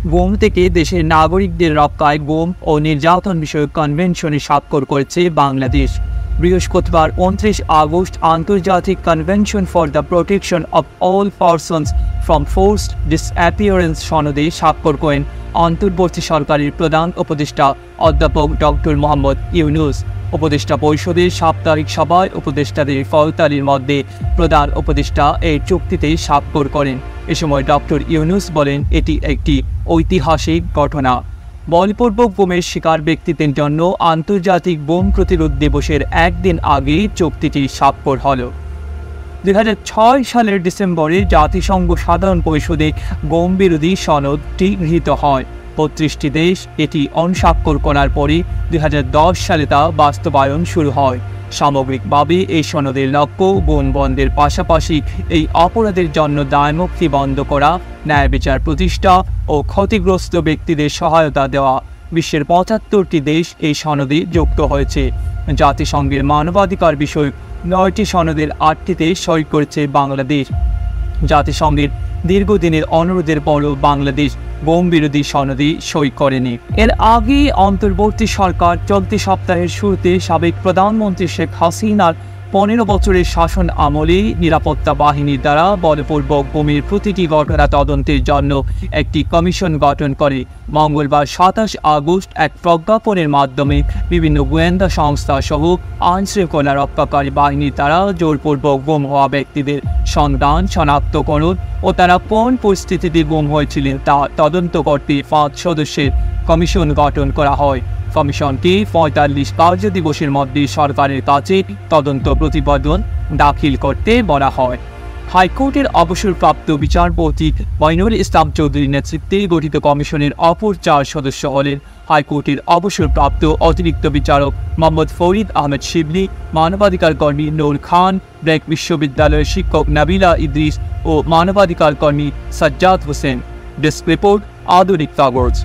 গুম থেকে দেশের নাগরিকদের রক্ষায় গুম ও নির্যাতন বিষয়ক কনভেনশনে স্বাক্ষর করেছে বাংলাদেশ। বৃহস্পতিবার 29 আগস্ট আন্তর্জাতিক convention for the protection of all persons from forced disappearance সনদে স্বাক্ষর করেন অন্তর্বর্তী সরকারের প্রধান উপদেষ্টা অধ্যাপক ডক্টর মোহাম্মদ ইউনূস। উপদেষ্টা পরিষদের সাপ্তাহিক সভায় উপদেষ্টাদের ফলতালির মধ্যে প্রধান উপদেষ্টা এই চুক্তিতে স্বাক্ষর করেন। এ সময় ডক্টর ইউনূস বলেন, এটি একটি ঐতিহাসিক ঘটনা। বলপূর্বক গুমের শিকার ব্যক্তিদের জন্য আন্তর্জাতিক গুম প্রতিরোধ দিবসের একদিন আগে চুক্তিটি স্বাক্ষর হল। 2006 সালের ডিসেম্বরে জাতিসংঘ সাধারণ পরিষদে গুম বিরোধী সনদটি গৃহীত হয়। 32টি দেশ এটি অনুস্বাক্ষর করার পরে 2010 সালে তা বাস্তবায়ন শুরু হয়। সামগ্রিকভাবে এই সনদের লক্ষ্য গুম বন্ধের পাশাপাশি এই অপরাধের জন্য দায়মুক্তি বন্ধ করা, ন্যায় বিচার প্রতিষ্ঠা ও ক্ষতিগ্রস্ত ব্যক্তিদের সহায়তা দেওয়া। বিশ্বের 75টি দেশ এই সনদে যুক্ত হয়েছে। জাতিসংঘের মানবাধিকার বিষয়ক 9টি সনদের 8টিতে সই করেছে বাংলাদেশ। জাতিসংঘের দীর্ঘদিনের অনুরোধের পরও বাংলাদেশ গুম বিরোধী সনদে সই করেনি। এর আগে অন্তর্বর্তী সরকার চলতি সপ্তাহের শুরুতে সাবেক প্রধানমন্ত্রী শেখ হাসিনার 15 বছরের শাসন আমলে নিরাপত্তা বাহিনীর দ্বারা বলপূর্বক গুমের প্রতিটি ঘটনা তদন্তের জন্য একটি কমিশন গঠন করে। মঙ্গলবার 27 আগস্ট এক প্রজ্ঞাপনের মাধ্যমে বিভিন্ন গোয়েন্দা সংস্থা সহ আইনশৃঙ্খলা রক্ষাকারী বাহিনীর দ্বারা জোরপূর্বক গুম হওয়া ব্যক্তিদের সন্ধান, শনাক্তকরণ ও তারা কোন পরিস্থিতিতে গুম হয়েছিলেন তা তদন্ত করতে 5 সদস্যের কমিশন গঠন করা হয়। কমিশনকে 45 কার্যদিবসের মধ্যে সরকারের কাছে তদন্ত প্রতিবেদন দাখিল করতে বলা হয়। হাইকোর্টের অবসরপ্রাপ্ত বিচারপতি মঈনুল ইসলাম চৌধুরীর নেতৃত্বে গঠিত কমিশনের অপর 4 সদস্য হলেন হাইকোর্টের অবসরপ্রাপ্ত অতিরিক্ত বিচারক মোহাম্মদ ফরিদ আহমেদ শিবলি, মানবাধিকার কর্মী নূর খান, ব্র্যাক বিশ্ববিদ্যালয়ের শিক্ষক নাবিলা ইদ্রিস ও মানবাধিকার কর্মী সাজ্জাদ হোসেন। ডেস্ক রিপোর্ট, আধুনিক কাগজ।